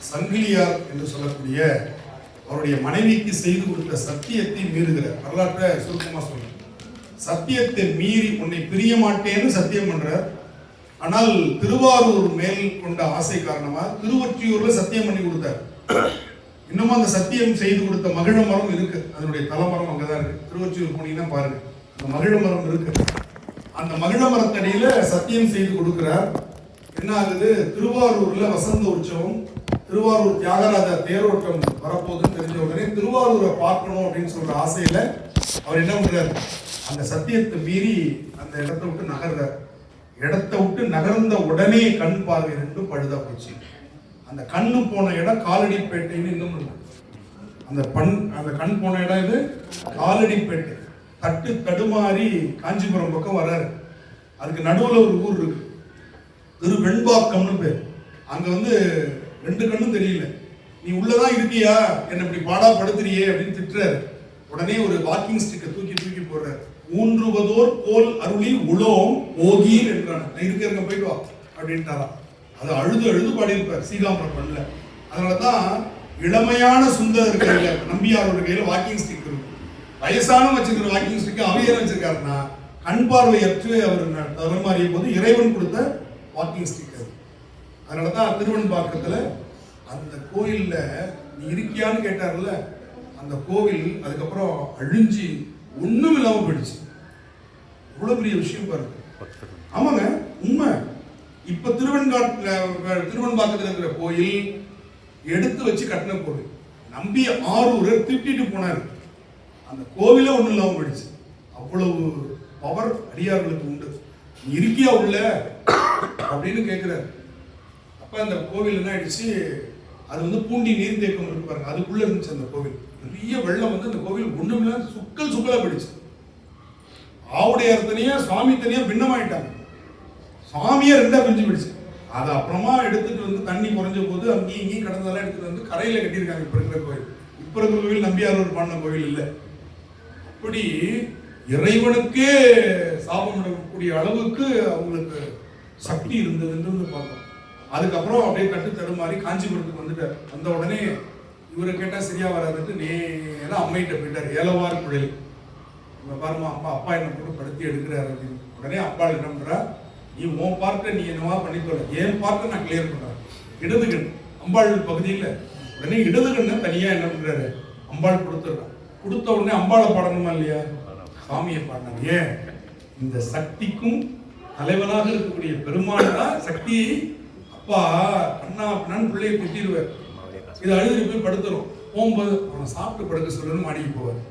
சங்கிலியார் என்று சொல்லக்கூடிய அவருடைய மனைவிக்கு செய்து கொடுத்த சத்தியத்தை மீறுகிறார். வரலாற்றை சுருக்கமா சொல்ற, சத்தியத்தை மீறி உன்னை பிரிய மாட்டேன்னு சத்தியம் பண்றார். ஆனால் திருவாரூர் மேல் கொண்ட ஆசை காரணமா திருவொற்றியூர்ல சத்தியம் பண்ணி கொடுத்தார். இன்னமும் அந்த சத்தியம் செய்து கொடுத்த மகிழ மரம் இருக்கு, அதனுடைய தலைமரம் அங்கதான் இருக்கு. திருவொற்றியூர் போனீங்கன்னா பாருங்க, அந்த மகிழ மரம் இருக்கு. அந்த மகிழ மரத்தடியில சத்தியம் செய்து கொடுக்கிறார். என்ன ஆகுது, திருவாரூர்ல வசந்த உற்சவம், திருவாரூர் தியாகராஜா தேரோட்டம் வரப்போகுதுன்னு தெரிஞ்ச உடனே திருவாரூரை பார்க்கணும் அப்படின்னு சொல்ற ஆசையில அவர் என்ன பண்றாரு, அந்த சத்தியத்தை மீறி அந்த இடத்தை விட்டு நகர்றார். இடத்தை விட்டு நகர்ந்த உடனே கண் பார்வை ரெண்டும் பழுதா போச்சு. அந்த கண்ணு போன இடம் காலடிப்பேட்டைன்னு இன்னும் அந்த கண் போன இடம் இது காலடிப்பேட்டை. தட்டு தடுமாறி காஞ்சிபுரம் பக்கம் வர்றாரு. அதுக்கு நடுவில் ஒரு ஊர் இருக்கு, திருவெண்பாக்கம்னு பேர். அங்க ரெண்டு கண்ணும் தெரியல. நீ உள்ளதான் இருக்கியா, என்ன இப்படி பாடா படுத்துறியே அப்படின்னு திட்டுறாரு. உடனே ஒரு வாக்கிங் ஸ்டிக்கை தூக்கி போடுறாரு. ஊன்றுவதோர் போல் அருளி உலோம் ஓகீர் என்றான். இருக்க போயிட்டு வா அப்படின்ட்டாராம். அது அழுது பாடியிருப்பார் சீகாம்பரம் பண்ணல. அதனாலதான் இளமையான சுந்தரர் கையில, நம்பியாரோட கையில வாக்கிங் ஸ்டிக் இருக்கும். வயசான வச்சிருக்கிற வாக்கிங் ஸ்டிக் அவர் என்ன வச்சிருக்காருன்னா, கண் பார்வையற்று அவர் தடுமாறிய போது இறைவன் கொடுத்த வாக்கிங் ஸ்டிக் அது. அதனாலதான் திருவெண்பாக்கத்துல அந்த கோயில்ல நீ இருக்கியான்னு கேட்டார்ல, அந்த கோவில் அதுக்கப்புறம் அழிஞ்சு ஒண்ணும் இல்லாம போயிடுச்சு. இவ்வளவு பெரிய விஷயம் பாருங்க. ஆமாங்க, உண்மை. இப்ப திருவெண்பாக்கத்துல இருக்கிற கோயில் எடுத்து வச்சு கட்டின கோவில். நம்பி ஆரூரை திட்டிட்டு போனாரு, அந்த கோவில ஒண்ணும் இல்லாம போயிடுச்சு. அவ்வளவு பவர் அடியார்களுக்கு உண்டு. நீ இருக்கியா உள்ள அப்படின்னு கேட்கிறாரு. அப்ப அந்த கோவில் என்ன ஆயிடுச்சு, அது பூண்டி நீர்த்தேக்கம் இருக்கு பாருங்க, அதுக்குள்ள இருந்துச்சு அந்த கோவில். பெரிய வெள்ளம் அந்த கோவில் ஒண்ணுமில்ல சுக்கலா போயிடுச்சு. ஆவுடைய தனியா சுவாமி தனியா பின்னமாயிட்டாங்க. சுவாமியே ரெண்டா பிரிஞ்சு போயிடுச்சு. அது அப்புறமா எடுத்துட்டு தண்ணி குறைஞ்ச போது அங்கேயும் இங்கேயும் கடந்ததெல்லாம் எடுத்துட்டு கரையில கட்டியிருக்காங்க. இப்ப இருக்கிற கோயில், இப்ப இருக்கிற கோவில் நம்பியாரூர் பாடின கோவில் இல்லை. அப்படி இறைவனுக்கே சாபம் நடக்கக்கூடிய அளவுக்கு அவங்களுக்கு சக்தி இருந்ததுன்னு பார்த்தோம். அதுக்கப்புறம் அப்படியே கட்டு தடுமாறி காஞ்சிபுரத்துக்கு வந்துட்டார். வந்த உடனே இவரை கேட்டா சரியா வராதுட்டு நேரா அம்மைகிட்ட போயிட்டார். ஏலவார் குழலி, இவங்க பாருமா அப்பா என்ன போட்டு படுத்தி எடுக்கிறாரு அப்படின்னு. உடனே அப்பாள் என்ன பண்றா, நீ உன் பார்க்க நீ என்னவா பண்ணித்தோட, என் பார்க்க நான் கிளியர் பண்றேன். இடது கண் அம்பாள் பகுதியில். உடனே இடது கண்ணை தனியா என்ன பண்றாரு, அம்பாள் கொடுத்துடுறான். கொடுத்த உடனே அம்பாளை பாடணுமா இல்லையா, சாமியை பாடினாங்க. ஏன், இந்த சக்திக்கும் தலைவனாக இருக்கக்கூடிய பெருமாள் தான் சக்தியை. அப்பா அண்ணா அப்படின்னு பிள்ளையை திட்டிடுவார். இதை அழுது போய் படுத்துரும். போகும்போது அவனை சாப்பிட்டு படுக்க சொல்லணும்னு மாடிக்கு போவார்.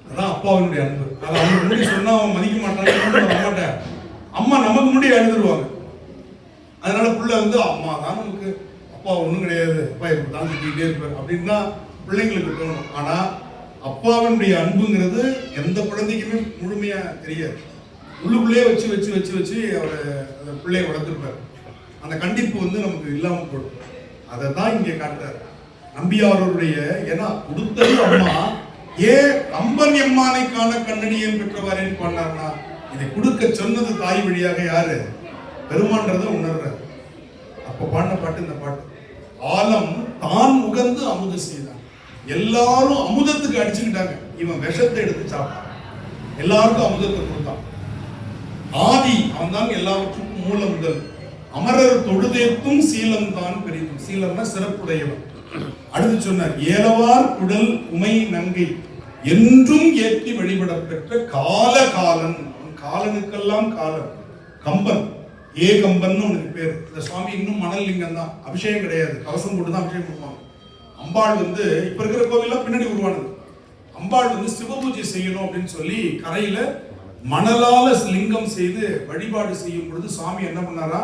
அதான் அப்பாவினுடைய அன்பு. அதை அவனுக்கு முன்னாடி சொன்னா அவன் மதிக்க மாட்டான். அம்மா நமக்கு முன்னாடி அழுதுருவாங்க. அதனால புள்ள அம்மா தான் நமக்கு, அப்பா ஒண்ணும் கிடையாது, அப்பா இப்படிதான் திட்டிகிட்டே இருப்பார் அப்படின்னு தான் பிள்ளைங்களுக்கு தோணும். ஆனா அப்பாவினுடைய அன்புங்கிறது எந்த குழந்தைக்குமே முழுமையா தெரியாது. உள்ளுக்குள்ளேயே வச்சு வச்சு வச்சு வச்சு அவரை அந்த பிள்ளையை வளர்த்துருப்பார். அந்த கண்டிப்பு நமக்கு இல்லாம போடும். அதை தான் இங்கே காட்டுறாரு நம்பியாருடைய. ஏன்னா கொடுத்தது அம்மா, ஏன் கம்பன் எம்மானை காண கண்ணடியன் பெற்றவாரேன்னு பண்ணார்னா, இதை கொடுக்க சொன்னது தாய் வழியாக யாரு, பெருமான்றத உணர்றாரு. அப்ப பாடின பாட்டு இந்த பாட்டு. ஆலம் தான் உகந்து அமுது செய்தான். எல்லாரும் அமுதத்துக்கு அடிச்சுக்கிட்டாங்க, இவன் விஷத்தை எடுத்து சாப்பிட்டான். எல்லாருக்கும் அமுதத்தை கொடுத்தான். ஆதி அவன் தான் எல்லாவற்றுக்கும் மூல முதல். அமரர் தொழுதேத்தும் சீலம் தான் பெரிதும். சீலம்னா சிறப்புடையவன். அடுத்து சொன்னார், ஏலவார் குடல் உமை நங்கை என்றும் ஏற்றி வழிபட பெற்ற கால காலன். காலனுக்கெல்லாம் காலன் கம்பன். கம்பன் உனக்கு பேர். இந்த சுவாமி இன்னும் மணல் லிங்கம் தான், அபிஷேகம் கிடையாது, கவசம் போட்டு தான் அபிஷேகம் பண்ணுவாங்க. அம்பாள் இப்ப இருக்கிற கோவிலாம் பின்னாடி உருவானது. அம்பாள் சிவபூஜை செய்யணும் அப்படின்னு சொல்லி கரையில மணலால லிங்கம் செய்து வழிபாடு செய்யும் பொழுது சுவாமி என்ன பண்ணாரா,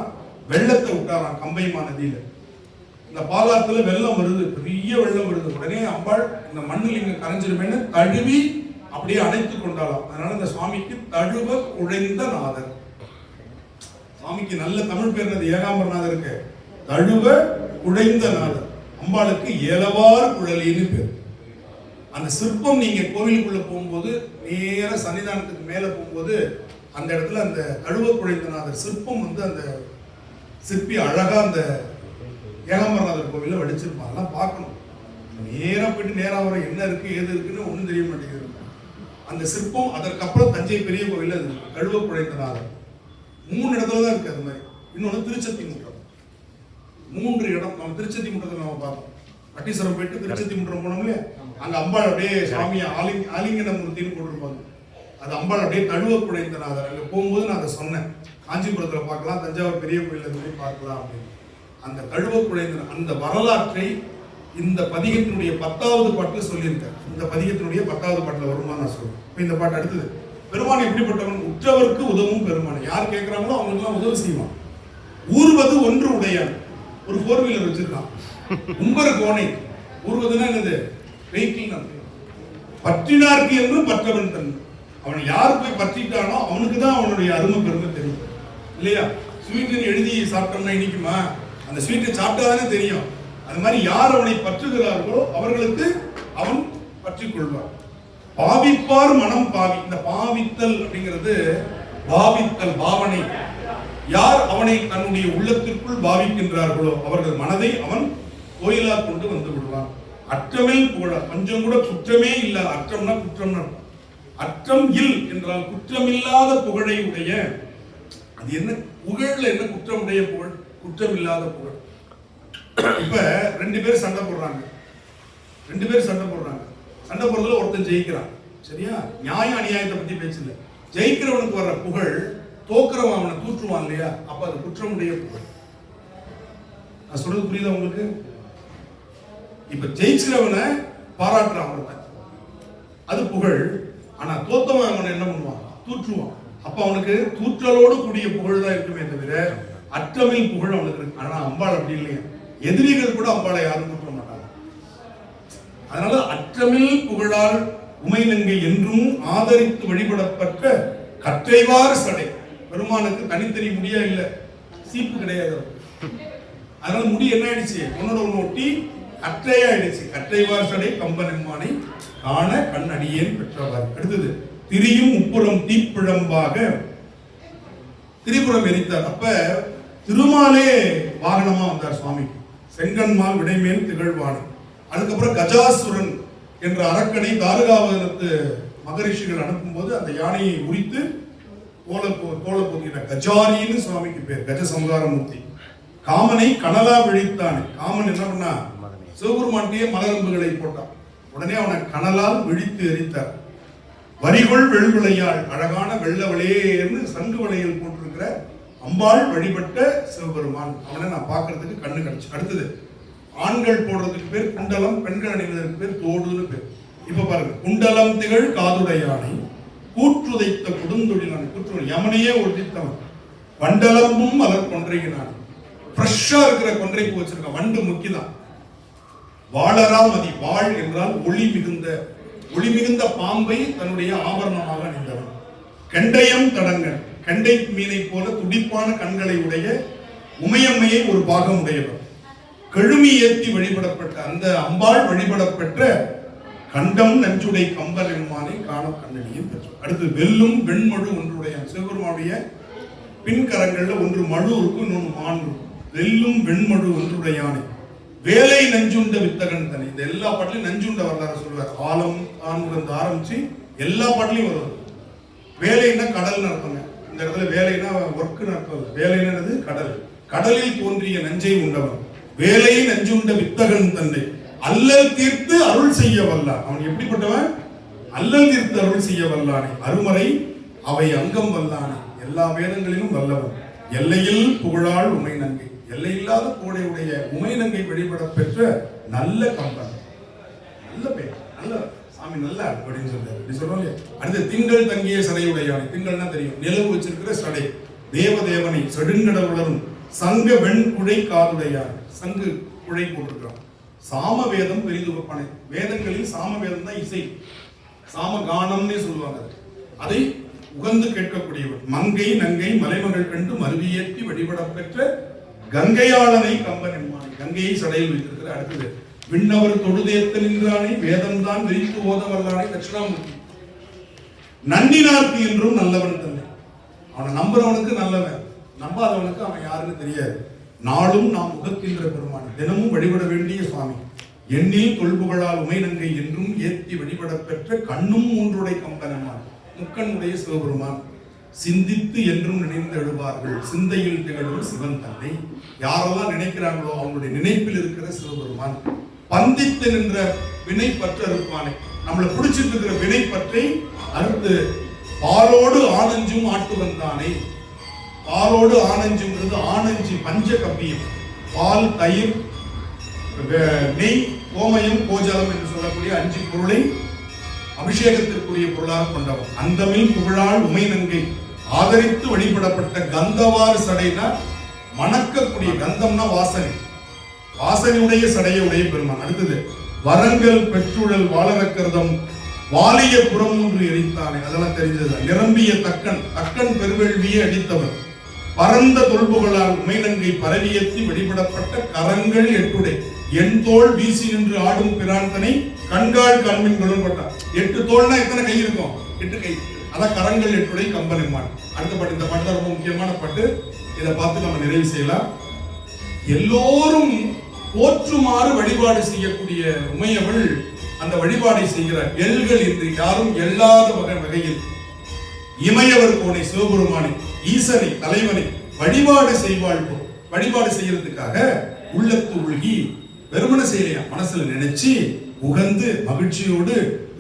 வெள்ளத்தை விட்டாராம் கம்பைமா நதியில. இந்த பாலாத்துல வெள்ளம் வருது, பெரிய வெள்ளம் வருது. உடனே அம்பாள் இந்த மண்ணு லிங்கம் கரைஞ்சிருமேன்னு தழுவி அப்படியே அணைத்து கொண்டாலாம். அதனால இந்த சுவாமிக்கு தழுவ குழைந்த நாதர். சுவாமிக்கு நல்ல தமிழ் பேர் ஏகாம்பரநாதருக்கு தழுவ குழைந்த நாதர். அம்பாளுக்கு ஏலவார் குழலின்னு பேர். அந்த சிற்பம் நீங்க கோவிலுக்குள்ள போகும்போது நேர சன்னிதானத்துக்கு மேல போகும்போது அந்த இடத்துல அந்த தழுவ குழைந்தநாதர் சிற்பம் அந்த சிற்பி அழகா அந்த ஏகாம்பரநாதர் கோவிலில் வடிச்சிருப்பாங்க. அதெல்லாம் பார்க்கணும். நேராக போயிட்டு நேராக வர என்ன இருக்கு ஏது இருக்குன்னு ஒன்றும் தெரிய மாட்டேங்குது. அந்த சிற்பம் அதற்கப்புறம் தஞ்சை பெரிய கோவிலில் அது கழுவ குழைந்தநாதர் 3 இடத்துல தான் இருக்கு. அது மாதிரி இன்னொன்று திருச்சத்தி முற்றம். 3 இடம் நம்ம திருச்சத்தி முற்றத்தை நம்ம பார்த்தோம். பட்டீஸ்வரம் போயிட்டு திருச்சத்தி முற்றம் போனோம் இல்லையா, அங்கே அம்பாள் அப்படியே சாமியை ஆலிங்கன மூர்த்தின்னு போட்டிருப்பாங்க. அது அம்பாள் அப்படியே கழுவ குழைந்தநாதர். அங்கே போகும்போது நான் அதை சொன்னேன், காஞ்சிபுரத்தில் பார்க்கலாம், தஞ்சாவூர் பெரிய கோயில் போய் பார்க்கலாம் அப்படின்னு. அந்த கழுவ குழைந்த அந்த வரலாற்றை இந்த பதிகத்தினுடைய 10வது பாட்டில் சொல்லியிருக்கார். இந்த பதிகத்தினுடைய 10வது பாட்டில் வருமா நான் சொல்றேன். இப்போ இந்த பாட்டு அடுத்தது, பெருமான் எப்படிப்பட்டவன்? உற்றவருக்கு உதவும் பெருமான். யார் கேட்கிறாங்களோ அவங்களுக்குலாம் உதவி செய்வான். ஊர்வது ஒன்று உடையான். ஒரு 4 வீலர் வச்சிருக்கான். உம்பர் கோணை. ஊர்வதுன்னா என்னது? வெஹிக்கிள். பற்றினார்க்கு என்று பற்றவன் தன். அவன் யார் போய் பற்றிட்டானோ அவனுக்கு தான் அவனுடைய அருமை பெருமை தெரியும் இல்லையா? ஸ்வீட்டுன்னு எழுதி சாப்பிட்டோம்னா இனிக்குமா? அந்த ஸ்வீட்டை சாப்பிட்டாதானே தெரியும். அது மாதிரி யார் அவனை பற்றுகிறார்களோ அவர்களுக்கு அவன் பற்றிக் கொள்வார். பாவிப்பார் மனம் பாவி. இந்த பாவித்தல் அப்படிங்கிறது பாவித்தல், பாவனை. யார் அவனை தன்னுடைய உள்ளத்திற்குள் பாவிக்கின்றார்களோ அவர்கள் மனதை அவன் கோயிலா கொண்டு வந்து விடுவான். அற்றமில் புகழ. கொஞ்சம் கூட குற்றமே இல்ல. அற்றம்னா குற்றம்னா அற்றம் இல் என்றால் குற்றமில்லாத புகழை உடைய. அது என்ன புகழ்ல என்ன குற்றமுடைய புகழ்? குற்றமில்லாத புகழ். இப்ப 2 பேர் சண்டை போடுறாங்க. சண்டை போடுறதுல ஒருத்தன் ஜெயிக்கிறான். சரியா? நியாய அநியாயத்தை பத்தி பேசல. ஜெயிக்கிறவனுக்கு வர்ற புகழ் தோக்குறவன் அவனை தூற்றுவான் இல்லையா? அப்ப அது குற்றமுடைய புகழ். நான் சொல்றது புரியுதா உங்களுக்கு? இப்ப ஜெயிக்கிறவனை பாராட்டுறான் ஒருத்தன், அது புகழ். ஆனா தோத்தவன் அவனை என்ன பண்ணுவான்? தூற்றுவான். அப்ப அவனுக்கு தூற்றலோடு கூடிய புகழ் தான் இருக்குமே தவிர அற்றமில் புகழ் அவனுக்கு இருக்கு. ஆனா அம்பாள் அப்படி இல்லையா? எதிரிகள் கூட அம்பாளை யாரும் தூற்ற மாட்டாங்க. அதனால அற்றமில் புகழால் உமைநங்கை என்றும் ஆதரித்து வழிபடப்பட்ட கற்றைவார் சடை. பெருமானுக்கு தனித்தனி முடியா இல்ல, சீப்பு கிடையாது. அதனால முடி என்ன ஆயிடுச்சு? ஒன்னோட ஒன்று ஒட்டி கற்றையாயிடுச்சு. கற்றைவார் சடை கம்பனெம்மானை காண கண் அடியேன் பெற்றவார். அடுத்தது, திரியும் உப்புறம் தீப்பிழம்பாக திரிபுரம் எரித்தார். அப்ப திருமாலே வாகனமா வந்தார் சுவாமிக்கு. செங்கன்மால் விடைமேல் திகழ்வான். அதுக்கப்புறம் கஜாசுரன் என்ற அரக்கனை தாருகாவதனத்து மகரிஷிகள் அனுப்பும்போது அந்த யானையை உரித்து தோலை போகிற கஜாரின்னு சுவாமிக்கு பேர். கஜ சம்ஹாரமூர்த்தி. காமனை கனலா விழித்தானே. காமன் என்ன பண்ணா? சிவபெருமான்கிட்டயே மலரம்புகளை போட்டான். உடனே அவனை கனலால் விழித்து எரித்தார். வரிகொள் வெள்விளையாள். அழகான வெள்ள வளையேன்னு சங்கு வளையல் போட்டிருக்கிற அம்பாள் வழிபட்ட சிவபெருமான். அவனை நான் பார்க்கறதுக்கு கண்ணு கிடைச்சு. அடுத்தது, ஆண்கள் போடுறதுக்கு பேர் குண்டலம், பெண்கள் அணிவதற்கு பேர் தோடுன்னு பேர். இப்ப பாருங்க, குண்டலம் திகழ் காதுடையானை, கூற்றுதைத்த குடுந்தொழிலான. கூற்று யமனையே ஒழித்தவன். வண்டலமும் மலர் கொன்றையினான். ஃப்ரெஷ்ஷா இருக்கிற கொன்றைக்கு வச்சிருக்கான். வண்டு முக்கிதான். வாழராமதி. வாழ் என்றால் ஒளி மிகுந்த பாம்பை தன்னுடைய ஆபரணமாக அணிந்தவன். கெண்டையம் தடங்கன். கெண்டை மீனை போல துடிப்பான கண்களை உடைய உமையம்மையை ஒரு பாகம் உடையவர். கெழுமி ஏற்றி வழிபடப்பட்ட அந்த அம்பாள் வழிபடப்பெற்ற கண்டம் நஞ்சுடை கம்பர் எம்மானை காண கண்ணடியும் பெற்றார். அடுத்து, வெல்லும் வெண்மழு ஒன்றுடைய. சிவபெருமானுடைய பின்கரங்கள்ல ஒன்று மழு இருக்கும், இன்னொன்று மான் இருக்கும். வெல்லும் வெண்மழு ஒன்றுடையானை வேலை நஞ்சுண்ட வித்தகன் தனி. இந்த எல்லா பாட்டிலையும் நஞ்சுண்ட வரலாறு சொல்லுவார். ஆலம் ஆண்முகந்து ஆரம்பிச்சு எல்லா பாட்டிலையும் வருவார். வேலைன்னா கடல் அர்த்தங்க. இந்த இடத்துல வேலைன்னா ஒர்க்குன்னு அர்த்தம். வேலைன்னு கடல். கடலில் தோன்றிய நஞ்சை உண்டவன். வேலை நஞ்சுண்ட வித்தகன் தந்தை. அல்லல் தீர்த்து அருள் செய்ய வல்லான். அவன் எப்படிப்பட்டவன்? அல்லல் தீர்த்து அருள் செய்ய வல்லானே. அருமறை அவை அங்கம் வல்லானே. எல்லா வேதங்களிலும் வல்லவன். எல்லையில் புகழாள் உமைநங்கை. எல்லையில்லாத புகழையுடைய உமைநங்கை வழிபட பெற்ற நல்ல கம்பன். நல்ல பேர், நல்ல சாமி, நல்ல அப்படின்னு சொல்றாரு. இப்படி சொல்றோம் இல்லையா? அடுத்து, திங்கள் தங்கிய சடையுடையானை. திங்கள்னா தெரியும், நிலவு வச்சிருக்கிற சடை. தேவதேவனை செடுங்கடவுளரும் சங்க வெண் குழை காதுடையார். சங்கு குழை போட்டிருக்கிறான். சாம வேதம் பெரிது வப்பானை. வேதங்களில் சாம வேதம் தான் இசை. சாம கானம்னே சொல்லுவாங்க. அதை உகந்து கேட்கக்கூடியவர். மங்கை நங்கை மலைமகள் கண்டு மருவியேற்றி வழிபட பெற்ற கங்கையாளனை கம்பன் எம்மானை. கங்கையை சடையில் வைத்திருக்கிற. அடுத்தது, விண்ணவர் தொழுதேத்த நின்றானை வேதம் தான் விரித்து ஓத வல்லானை தட்சிணாமூர்த்தி. நன்னினார்க்கு என்றும் நல்லவன் தன்னை. அவனை நம்புறவனுக்கு நல்லவன், நம்பாதவனுக்கு அவன் யாருன்னு தெரியாது. நாளும் நாம் உகக்கின்ற பெருமான், தினமும் வழிபட வேண்டிய சுவாமி. எண்ணில் தொல்புகழால் உமைநங்கை என்றும் ஏத்தி வழிபட பெற்ற கண்ணும் மூன்றுடை கம்பனமான், முக்கண்ணுடைய சிவபெருமான். சிந்தித்து என்றும் நினைந்து எழுவார்கள், சிந்தையில் திகழும் சிவன் தன்னை. யாரெல்லாம் நினைக்கிறாங்களோ அவங்களுடைய நினைப்பில் இருக்கிற சிவபெருமான். பந்தித்து நின்ற வினை பற்று அறுப்பானே, நம்மளை பிடிச்சிட்டு இருக்கிற வினை பற்றை அறுத்து பாலோடு ஆனஞ்சும் ஆட்டு வந்தானே. பாலோடு ஆனஞ்சுங்கிறது ஆனஞ்சு பஞ்ச கவ்வியம், பால், தயிர், நெய், கோமயம், கோஜலம் என்று சொல்லக்கூடிய 5 பொருளை அபிஷேகத்திற்குரிய பொருளாக கொண்டவன். அந்தமில் புகழால் உமைநங்கை ஆதரித்து வழிபடப்பட்ட கந்தவாறு சடைனா மணக்கக்கூடிய, கந்தம்னா வாசனை, வாசனையுடைய சடையை உடைய பெருமான். அடுத்தது வரங்கள் பெற்றுழல் வாழறக்கர்தம் வாலிய புறம் ஒன்று எரித்தானே, அதெல்லாம் தெரிஞ்சது. நிரம்பிய தக்கன், தக்கன் பெருவேள்வியை அடித்தவர். பரந்த தொல்புகளால் உமைநங்கை பரவியத்தி வழிபடப்பட்ட கரங்கள் 8 என் தோல் வீசி நின்று ஆடும் பிரார்த்தனை கண்கால் கண்மின்களும் பட்டார். 8 தோல்னா எத்தனை கை இருக்கும்? 8 கை. அதான் கரங்கள் 8 கம்பனம்மான். அடுத்த பாட்டு, இந்த பாட்டு ரொம்ப முக்கியமான பாட்டு. இதை பார்த்து நம்ம நிறைவு செய்யலாம். எல்லோரும் போற்றுமாறு வழிபாடு செய்யக்கூடிய உமையவள் அந்த வழிபாடை செய்கிறார். எல்கள் இன்றி, யாரும் எல்லாத வகையில் இமையவர் கோனை சிவபெருமானை, ஈசனை, தலைவனை வழிபாடு செய்வாள். வழிபாடு செய்யறதுக்காக உள்ளத்து உள்கி வெறுமன செய்யலையா, மனசுல நினைச்சு உகந்து மகிழ்ச்சியோடு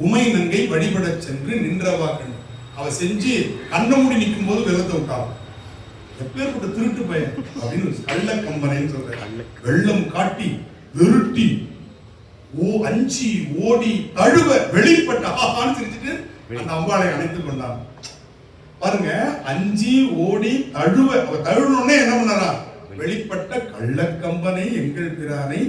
உமைநங்கை வழிபட சென்று நின்றவாக்கள். அவ செஞ்சு கண்ண மூடி நிற்கும் போது வெள்ளத்தை விட்டாள். எப்பேற்பட்ட திருட்டு பையன் அப்படின்னு கள்ள கம்பனைன்னு சொல்ற. வெள்ளம் காட்டி விருட்டி அஞ்சி ஓடி தழுவ வெளிப்பட்ட ஆஹான்னு சிரிச்சுட்டு அந்த அம்பாளை அணைத்துக் கொண்டான். பாருங்க, அஞ்சி ஓடி தழுவ, அவ தழுவணும்னே என்ன பண்ணாரா? வெளிப்பட்ட கள்ளக்கம்பனை எங்கள் பிரானை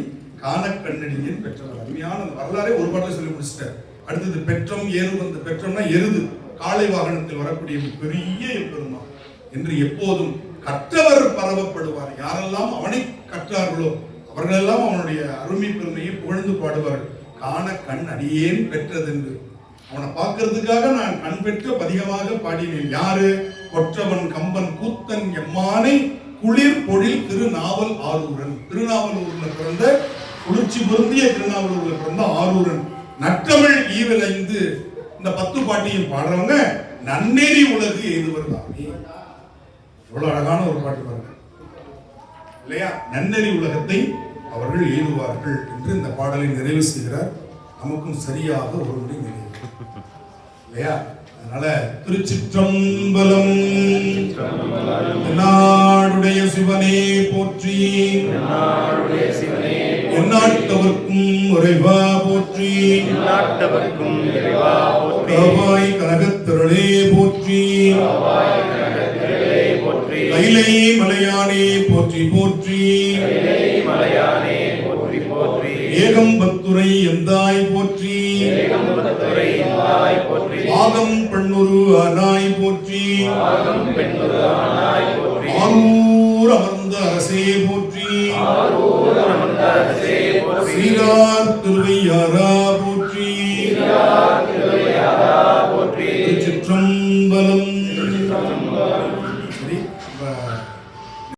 காண கண்ணடியின் பெற்றவர். அருமையான வரலாறே ஒரு பாட்டில் சொல்லி முடிச்சிட்டார். அடுத்தது பெற்றம் ஏறு வந்த, பெற்றம்னா எருது, காளை வாகனத்தில் வரக்கூடிய பெரிய பெருமான் என்று எப்போதும் கற்றவர் பரவப்படுவார். யாரெல்லாம் அவனை கற்றார்களோ அவர்களெல்லாம் அவனுடைய அருமை பெருமையை புகழ்ந்து பாடுவார்கள். காண கண் அடியேன் பெற்றதென்று, அவனை பார்க்கறதுக்காக நான் கண் பெற்ற பதிகமாக பாடினேன். யாரு? கொற்றவன் கம்பன் கூத்தன் எம்மானை குளிர் பொழில் திருநாவல் ஆரூரன். திருநாவலூர்ல பிறந்த, குளிர்ச்சி பொருந்திய திருநாவலூர்ல பிறந்த ஆரூரன். நற்றமிழ் ஈவிலைந்து இந்த 10 பாட்டையும் பாடுறவங்க நன்னெறி உலகு எய்துவர் தாமே. எவ்வளவு அழகான ஒரு பாட்டு பாருங்க இல்லையா? நன்னெறி உலகத்தை அவர்கள் எய்துவார்கள் என்று இந்த பாடலை நிறைவு செய்கிறார். நமக்கும் சரியாக ஒரு முறை நிறைவு இல்லையா? அதனால திருச்சிற்றம்பலம். நாடுடைய சிவனே போற்றி, எந்நாட்டவர்க்கும் இறைவா போற்றி, காவாய் கனகத்திரளே போற்றி, கைலை மலையானே போற்றி போற்றி, ஏகம்பத்துரை எந்தாய் போற்றி, ஆகம் பெண்ணுரு ஆனாய் போற்றி, ஆரூர் அமர்ந்த அரசே போற்றி, சீரார் திருவையாரா போற்றி,